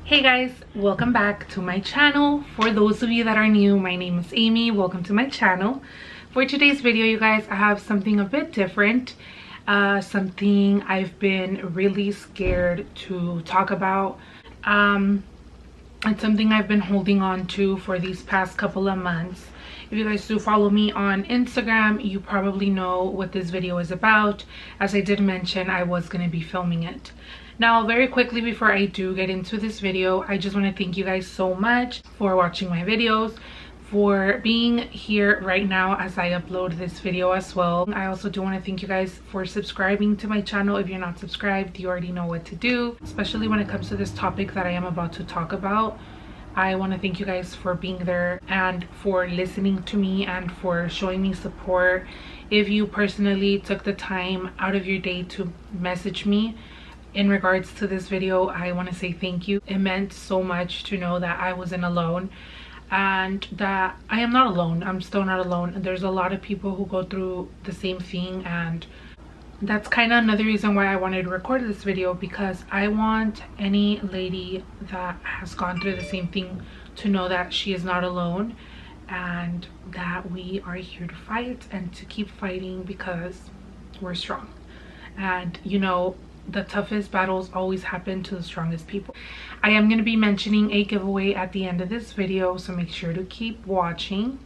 Hey guys, welcome back to my channel. For those of you that are new, my name is Amy. Welcome to my channel. For today's video, you guys, I have something a bit different, something I've been really scared to talk about. It's something I've been holding on to for these past couple of months. If you guys do follow me on Instagram, you probably know what this video is about. As I did mention, I was going to be filming it. Now, very quickly before I do get into this video, I just want to thank you guys so much for watching my videos, for being here right now as I upload this video as well. I also do want to thank you guys for subscribing to my channel. If you're not subscribed, you already know what to do, especially when it comes to this topic that I am about to talk about. I want to thank you guys for being there and for listening to me and for showing me support. If you personally took the time out of your day to message me in regards to this video, I want to say thank you. It meant so much to know that I wasn't alone and that I am not alone. I'm still not alone. There's a lot of people who go through the same thing, and that's kind of another reason why I wanted to record this video, because I want any lady that has gone through the same thing to know that she is not alone and that we are here to fight and to keep fighting because we're strong. And you know, the toughest battles always happen to the strongest people. I am going to be mentioning a giveaway at the end of this video, so make sure to keep watching.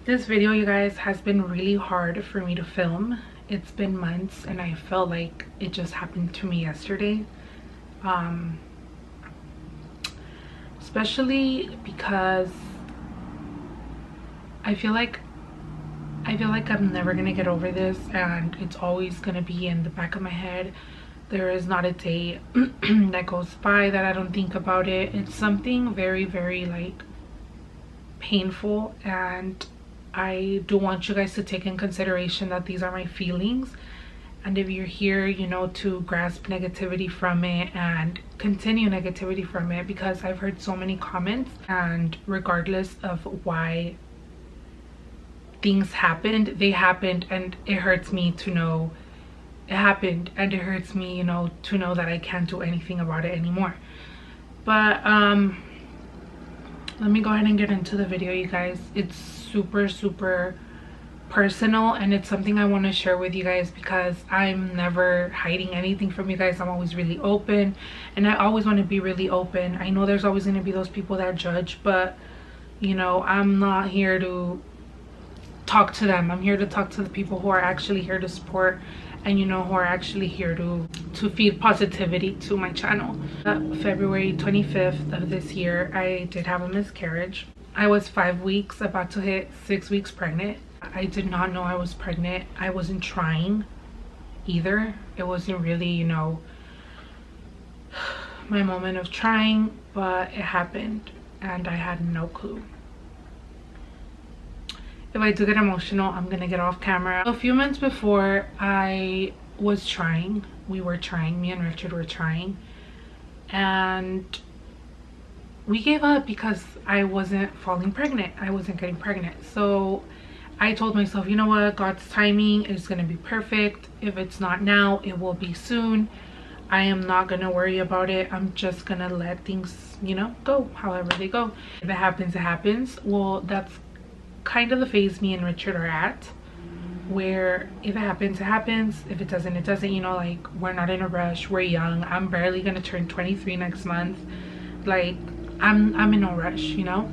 This video, you guys, has been really hard for me to film. It's been months and I felt like it just happened to me yesterday. Especially because I feel like I'm never gonna get over this, and it's always gonna be in the back of my head. There is not a day that goes by that I don't think about it. It's something very, very like painful, and I do want you guys to take in consideration that these are my feelings. And if you're here, you know, to grasp negativity from it and continue negativity from it, because I've heard so many comments, and regardless of why things happened, they happened, and it hurts me to know it happened, and it hurts me, you know, to know that I can't do anything about it anymore. But let me go ahead and get into the video, you guys. It's super personal, and it's something I want to share with you guys because I'm never hiding anything from you guys. I'm always really open, and I always want to be really open. I know there's always going to be those people that judge, but you know, I'm not here to talk to them. I'm here to talk to the people who are actually here to support, and you know, who are actually here to feed positivity to my channel. February 25th of this year, I did have a miscarriage. I was 5 weeks, about to hit 6 weeks pregnant. I did not know I was pregnant. I wasn't trying either. It wasn't really, you know, my moment of trying, but it happened and I had no clue. If I do get emotional, I'm gonna get off camera. A few months before, I was trying. We were trying. Me and Richard were trying. And we gave up because I wasn't falling pregnant. I wasn't getting pregnant. So I told myself, you know what? God's timing is gonna be perfect. If it's not now, it will be soon. I am not gonna worry about it. I'm just gonna let things, you know, go however they go. If it happens, it happens. Well, that's kind of the phase me and Richard are at, where if it happens, it happens. If it doesn't, it doesn't. You know, like, we're not in a rush. We're young. I'm barely gonna turn 23 next month. Like, I'm in no rush, you know.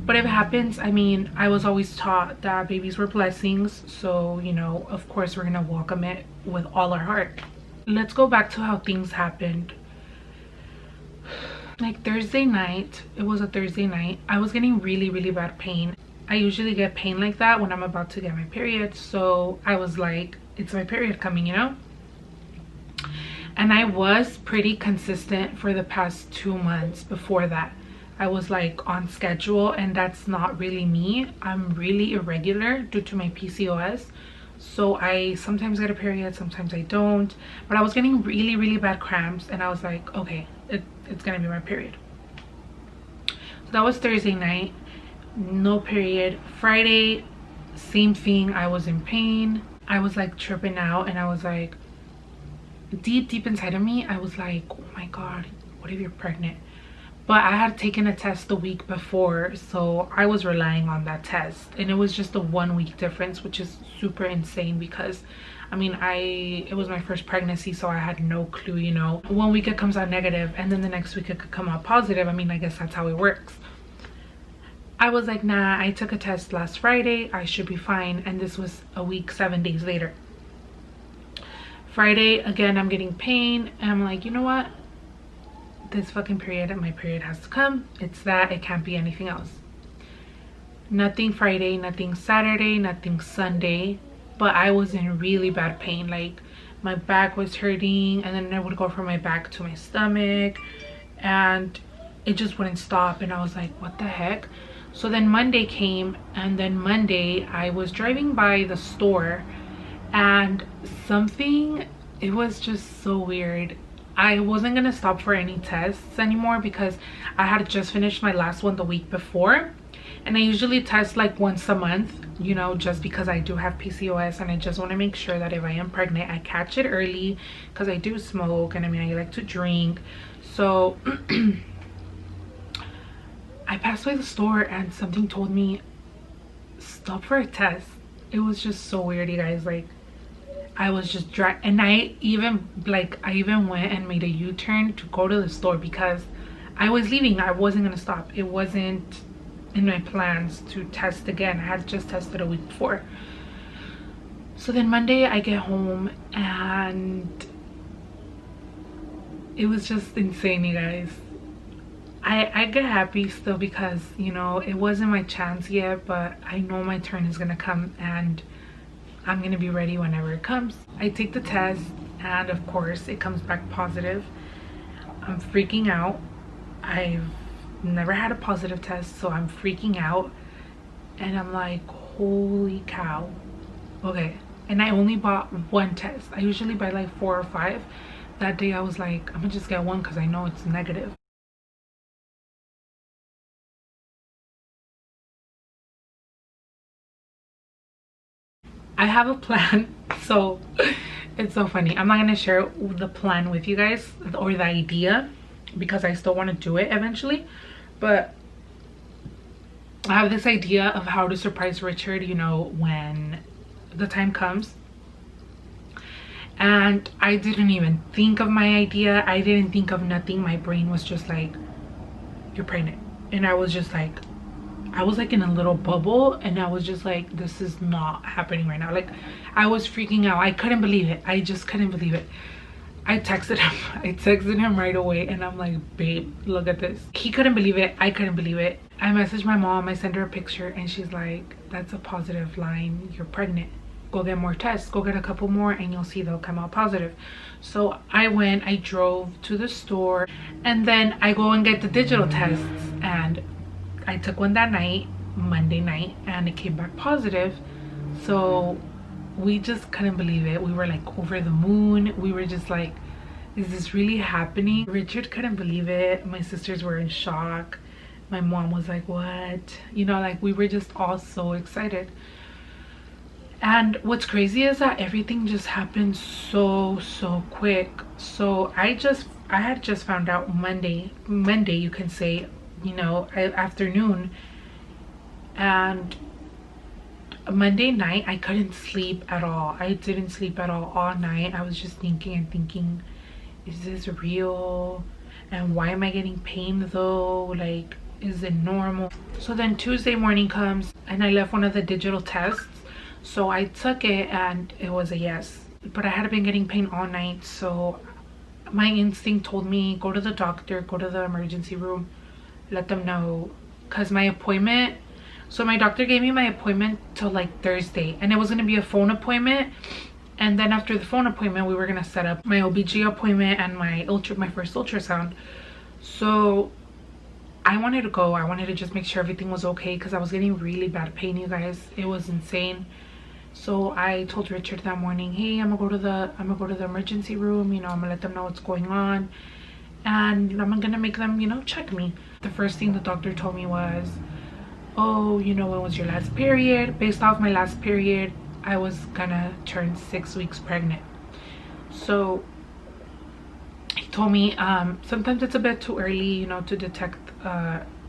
But if it happens, I mean, I was always taught that babies were blessings, so you know, of course we're gonna welcome it with all our heart. Let's go back to how things happened. Like Thursday night, it was a Thursday night, I was getting really bad pain. I usually get pain like that when I'm about to get my period, so I was like, it's my period coming, you know. And I was pretty consistent for the past 2 months before that. I was like on schedule, and that's not really me. I'm really irregular due to my PCOS, so I sometimes get a period, sometimes I don't. But I was getting really bad cramps, and I was like, okay, it's gonna be my period. So that was Thursday night, no period. Friday, same thing. I was in pain. I was like tripping out, and I was like, deep inside of me, I was like, oh my God, what if you're pregnant? But I had taken a test the week before, so I was relying on that test, and it was just a 1 week difference, which is super insane because I mean, it was my first pregnancy, so I had no clue, you know. 1 week it comes out negative and then the next week it could come out positive. I mean, I guess that's how it works. I was like, nah, I took a test last Friday, I should be fine. And this was a week 7 days later. Friday again, I'm getting pain and I'm like, you know what, this fucking period and my period has to come. It's that, it can't be anything else. Nothing Friday, nothing Saturday, nothing Sunday, but I was in really bad pain. Like my back was hurting, and then I would go from my back to my stomach and it just wouldn't stop. And I was like, what the heck? So then Monday came, and then Monday I was driving by the store and something, it was just so weird. I wasn't gonna stop for any tests anymore because I had just finished my last one the week before, and I usually test like once a month, you know, just because I do have PCOS and I just want to make sure that if I am pregnant I catch it early, because I do smoke and I mean I like to drink. So I passed by the store and something told me stop for a test. It was just so weird, you guys. Like I was just dry, and I even went and made a U-turn to go to the store because I was leaving. I wasn't gonna stop. It wasn't in my plans to test again. I had just tested a week before. So then Monday I get home and it was just insane, you guys. I get happy still because, you know, it wasn't my chance yet, but I know my turn is gonna come and I'm gonna be ready whenever it comes. I take the test and of course it comes back positive. I'm freaking out. I've never had a positive test, so I'm freaking out and I'm like, holy cow. Okay, and I only bought one test. I usually buy like 4 or 5. That day I was like, I'm gonna just get one because I know it's negative. I have a plan. So it's so funny. I'm not gonna share the plan with you guys or the idea because I still want to do it eventually, but I have this idea of how to surprise Richard, you know, when the time comes. And I didn't even think of my idea. I didn't think of nothing. My brain was just like, you're pregnant. And I was just like, I was like in a little bubble and I was just like, this is not happening right now. Like I was freaking out. I couldn't believe it. I just couldn't believe it. I texted him right away and I'm like, babe, look at this. He couldn't believe it. I couldn't believe it. I messaged my mom. I sent her a picture and she's like, that's a positive line. You're pregnant. Go get more tests. Go get a couple more and you'll see they'll come out positive. So I drove to the store and then I go and get the digital tests, and I took one that night, Monday night, and it came back positive. So we just couldn't believe it. We were like over the moon. We were just like, is this really happening? Richard couldn't believe it. My sisters were in shock. My mom was like, what? You know, like we were just all so excited. And what's crazy is that everything just happened so quick. So I had just found out Monday you can say, you know, afternoon, and Monday night I couldn't sleep at all. I didn't sleep at all night. I was just thinking, is this real? And why am I getting pain though? Like, is it normal? So then Tuesday morning comes and I left one of the digital tests, so I took it and it was a yes, but I had been getting pain all night. So my instinct told me, go to the doctor, go to the emergency room, let them know, because my appointment, so my doctor gave me my appointment till like Thursday, and it was going to be a phone appointment, and then after the phone appointment we were going to set up my OBG appointment and my first ultrasound. So I wanted to go. I wanted to just make sure everything was okay because I was getting really bad pain, you guys. It was insane. So I told Richard that morning, hey, I'm gonna go to the emergency room, you know, I'm gonna let them know what's going on and I'm gonna make them, you know, check me. The first thing the doctor told me was, oh, you know, when was your last period? Based off my last period, I was gonna turn 6 weeks pregnant. So he told me sometimes it's a bit too early, you know, to detect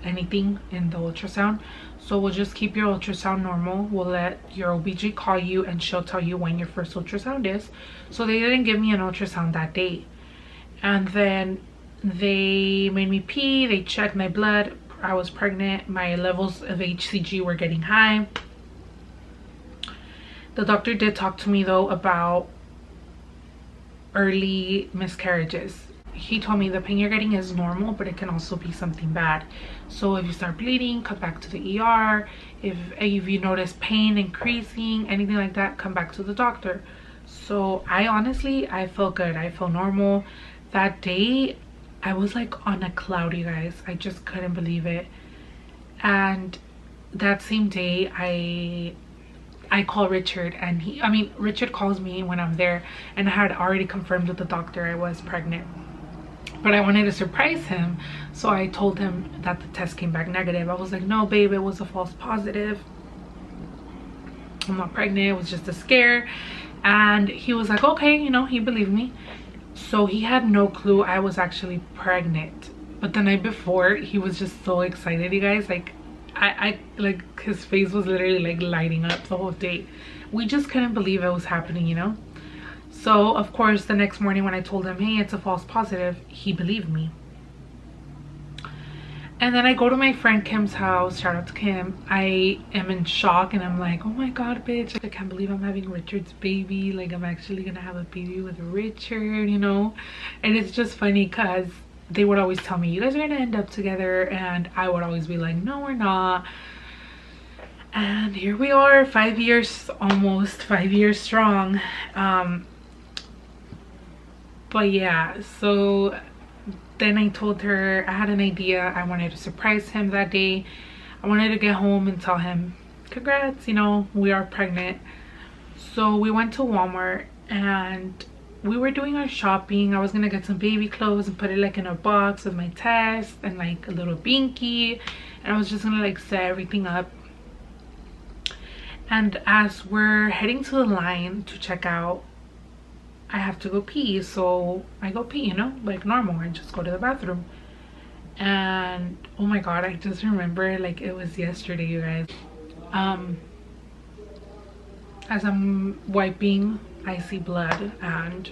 anything in the ultrasound, so we'll just keep your ultrasound normal. We'll let your OBG call you and she'll tell you when your first ultrasound is. So they didn't give me an ultrasound that day, and then they made me pee. They checked my blood. I was pregnant. My levels of HCG were getting high. The doctor did talk to me though about early miscarriages. He told me the pain you're getting is normal, but it can also be something bad. So if you start bleeding, come back to the ER. If you notice pain increasing, anything like that, come back to the doctor. So I felt good. I felt normal. That day I was like on a cloud, you guys. I just couldn't believe it. And that same day I call Richard, and Richard calls me when I'm there, and I had already confirmed with the doctor I was pregnant. But I wanted to surprise him, so I told him that the test came back negative. I was like, no babe, it was a false positive. I'm not pregnant, it was just a scare. And he was like, okay, you know, he believed me. So he had no clue I was actually pregnant. But the night before, he was just so excited, you guys. Like, I like, his face was literally like lighting up the whole day. We just couldn't believe it was happening, you know. So of course the next morning when I told him, hey, it's a false positive, he believed me. And then I go to my friend Kim's house. Shout out to Kim. I am in shock and I'm like, oh my god, bitch, I can't believe I'm having Richard's baby. Like, I'm actually gonna have a baby with Richard, you know. And it's just funny because they would always tell me, you guys are gonna end up together, and I would always be like, no, we're not. And here we are, 5 years, almost 5 years strong. But yeah, so then I told her I had an idea. I wanted to surprise him that day. I wanted to get home and tell him, congrats, you know, we are pregnant. So we went to Walmart and we were doing our shopping. I was gonna get some baby clothes and put it like in a box with my test and like a little binky, and I was just gonna like set everything up. And as we're heading to the line to check out, I have to go pee. So I go pee, you know, like normal. I just go to the bathroom. And oh my god, I just remember like it was yesterday, you guys. As I'm wiping, I see blood, and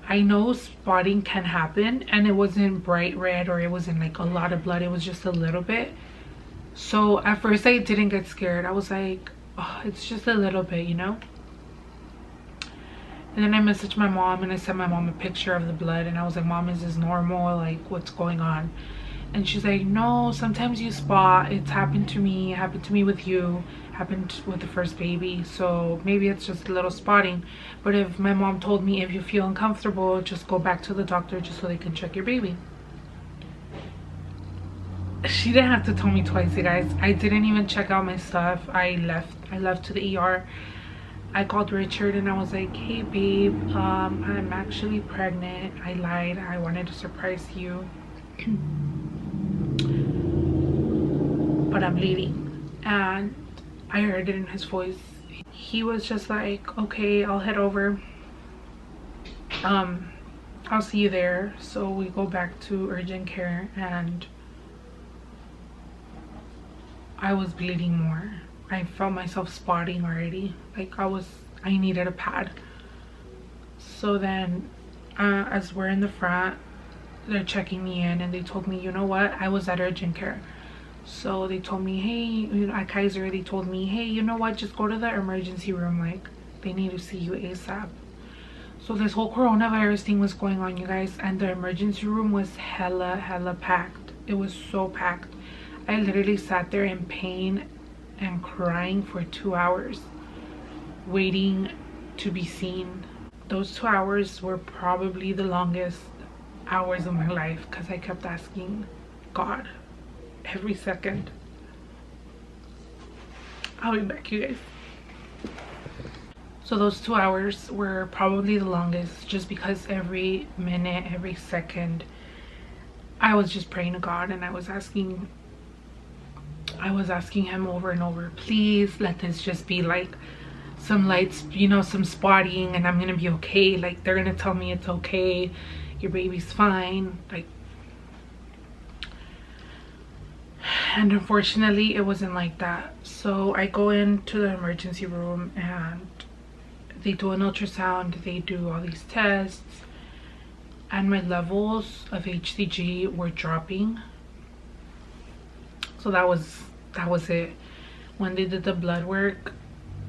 I know spotting can happen, and it wasn't bright red or it wasn't like a lot of blood, it was just a little bit. So at first I didn't get scared. I was like, oh, it's just a little bit, you know. And then I messaged my mom and I sent my mom a picture of the blood, and I was like, Mom, is this normal? Like, what's going on? And she's like, no, sometimes you spot. It's happened to me. It happened to me with you. Happened with the first baby. So maybe it's just a little spotting. But if my mom told me, if you feel uncomfortable, just go back to the doctor just so they can check your baby. She didn't have to tell me twice, you guys. I didn't even check out my stuff. I left to the ER. I called Richard and I was like, hey babe, I'm actually pregnant. I lied. I wanted to surprise you. But I'm bleeding. And I heard it in his voice. He was just like, okay, I'll head over. I'll see you there. So we go back to urgent care, and I was bleeding more. I felt myself spotting already. Like I needed a pad. So then as we're in the front, they're checking me in, and they told me, you know what, I was at urgent care. So they told me, hey, you know, at Guyzers, they told me, hey, you know what, just go to the emergency room, like they need to see you ASAP. So this whole coronavirus thing was going on, you guys, and the emergency room was hella packed. It was so packed. I literally sat there in pain and crying for 2 hours waiting to be seen. Those 2 hours were probably the longest hours of my life, because I kept asking God every second. I'll be back, you guys. So those 2 hours were probably the longest, just because every minute, every second, I was just praying to God, and I was asking him over and over, please let this just be like some lights, you know, some spotting, and I'm gonna be okay. Like, they're gonna tell me it's okay, your baby's fine, like. And unfortunately it wasn't like that. So I go into the emergency room and they do an ultrasound, they do all these tests, and my levels of HCG were dropping. So that was it. When they did the blood work,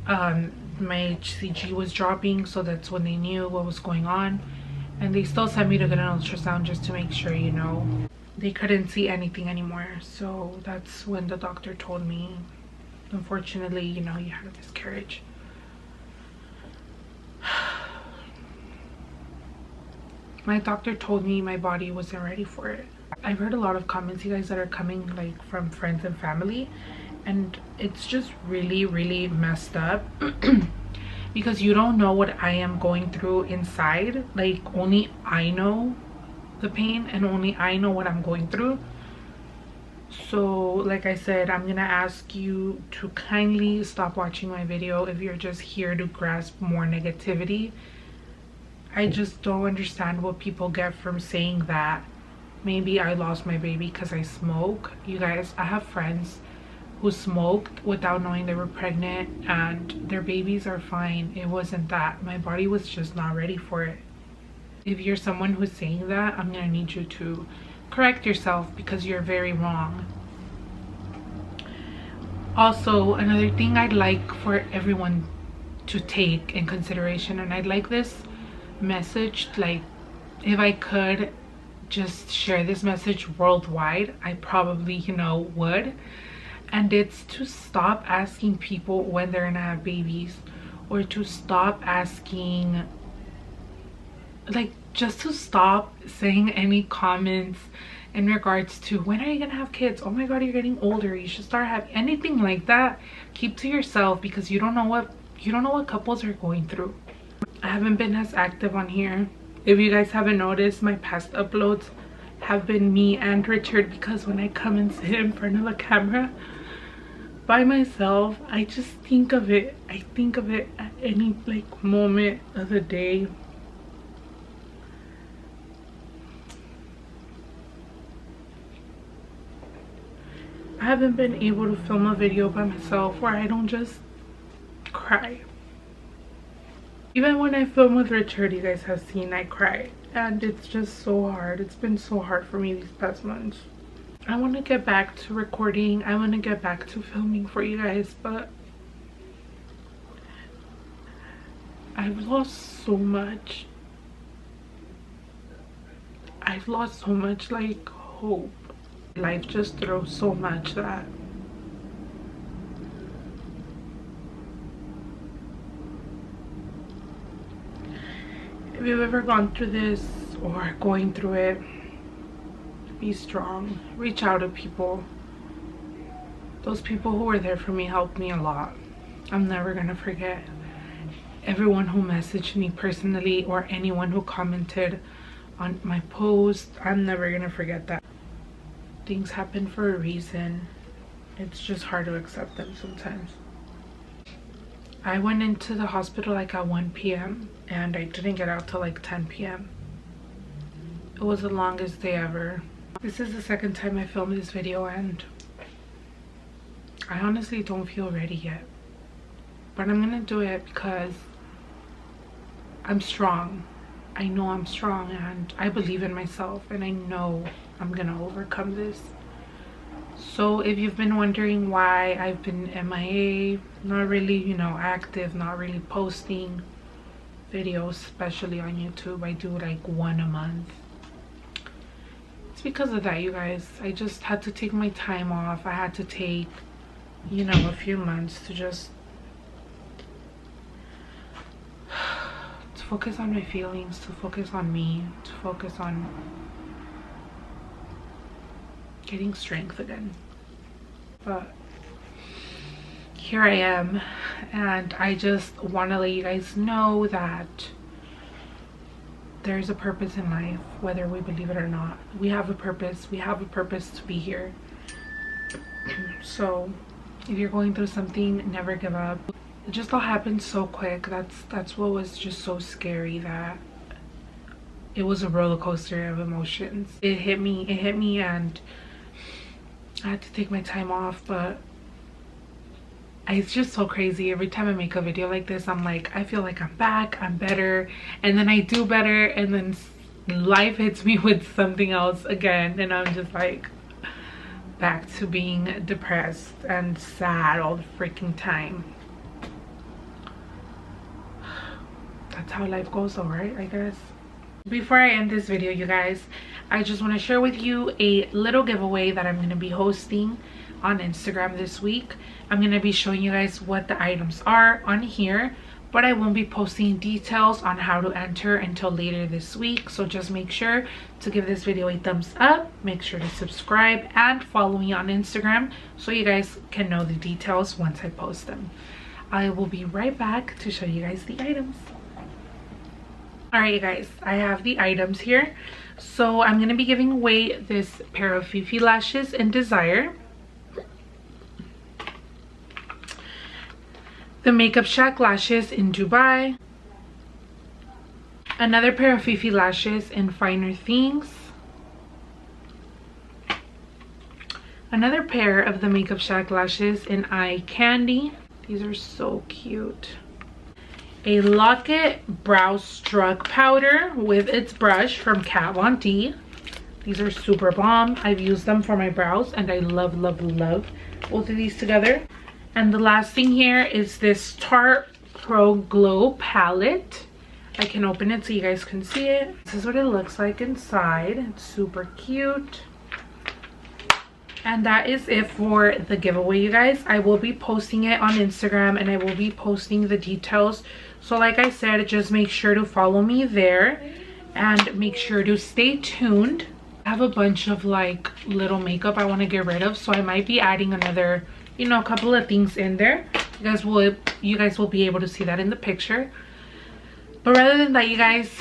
my HCG was dropping, so that's when they knew what was going on. And they still sent me to get an ultrasound just to make sure, you know. They couldn't see anything anymore. So that's when the doctor told me, unfortunately, you know, you had a miscarriage. My doctor told me my body wasn't ready for it. I've heard a lot of comments, you guys, that are coming like from friends and family, and it's just really messed up. Because you don't know what I am going through inside. Like, only I know the pain and only I know what I'm going through. So like I said, I'm gonna ask you to kindly stop watching my video if you're just here to grasp more negativity. I just don't understand what people get from saying that maybe I lost my baby because I smoke. You guys, I have friends who smoked without knowing they were pregnant and their babies are fine. It wasn't that. My body was just not ready for it. If you're someone who's saying that, I'm gonna need you to correct yourself because you're very wrong. Also, another thing I'd like for everyone to take in consideration, and I'd like this message, like, if I could just share this message worldwide, I probably, you know, would. And it's to stop asking people when they're gonna have babies, or to stop asking, like, just to stop saying any comments in regards to when are you gonna have kids, oh my god, you're getting older, you should start having, anything like that. Keep to yourself, because you don't know what couples are going through. I haven't been as active on here. If you guys haven't noticed, my past uploads have been me and Richard, because when I come and sit in front of a camera by myself, I just think of it. I think of it at any like moment of the day. I haven't been able to film a video by myself where I don't just cry. Even when I film with Richard, you guys have seen I cry, and it's just so hard. It's been so hard for me these past months. I want to get back to recording. I want to get back to filming for you guys, but I've lost so much. I've lost so much, like, hope. Life just throws so much that if you've ever gone through this or going through it, be strong. Reach out to people. Those people who were there for me helped me a lot. I'm never gonna forget everyone who messaged me personally, or anyone who commented on my post. I'm never gonna forget that. Things happen for a reason. It's just hard to accept them sometimes. I went into the hospital like at 1 p.m. and I didn't get out till like 10 p.m. It was the longest day ever. This is the second time I filmed this video, and I honestly don't feel ready yet. But I'm gonna do it because I'm strong. I know I'm strong, and I believe in myself, and I know I'm gonna overcome this. So if you've been wondering why I've been MIA, not really, you know, active, not really posting videos, especially on YouTube, I do like one a month. It's because of that, you guys. I just had to take my time off. I had to take, you know, a few months to just focus on my feelings, to focus on me, to focus on getting strength again. But here I am, and I just want to let you guys know that there's a purpose in life, whether we believe it or not. We have a purpose. We have a purpose to be here. So if you're going through something, never give up. It just all happened so quick. That's what was just so scary, that it was a roller coaster of emotions. It hit me, and I had to take my time off. But it's just so crazy. Every time I make a video like this, I'm like, I feel like I'm back, I'm better, and then I do better, and then life hits me with something else again, and I'm just like back to being depressed and sad all the freaking time. That's how life goes though, right? I guess. Before I end this video, you guys, I just want to share with you a little giveaway that I'm going to be hosting on Instagram this week. I'm going to be showing you guys what the items are on here, but I won't be posting details on how to enter until later this week. So just make sure to give this video a thumbs up, make sure to subscribe, and follow me on Instagram so you guys can know the details once I post them. I will be right back to show you guys the items. Alright, you guys, I have the items here. So I'm going to be giving away this pair of Fifi lashes in Desire, the Makeup Shack lashes in Dubai, another pair of Fifi lashes in Finer Things, another pair of the Makeup Shack lashes in Eye Candy. These are so cute. A Locket Brow Struck powder with its brush from Kat Von D. These are super bomb. I've used them for my brows and I love both of these together. And the last thing here is this Tarte Pro Glow palette. I can open it so you guys can see it. This is what it looks like inside. It's super cute. And that is it for the giveaway, you guys. I will be posting it on Instagram and I will be posting the details. So like I said, just make sure to follow me there and make sure to stay tuned. I have a bunch of like little makeup I want to get rid of, so I might be adding another, you know, a couple of things in there. You guys will be able to see that in the picture. But rather than that, you guys,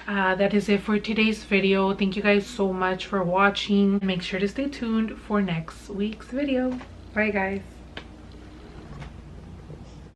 that is it for today's video. Thank you guys so much for watching. Make sure to stay tuned for next week's video. Bye guys.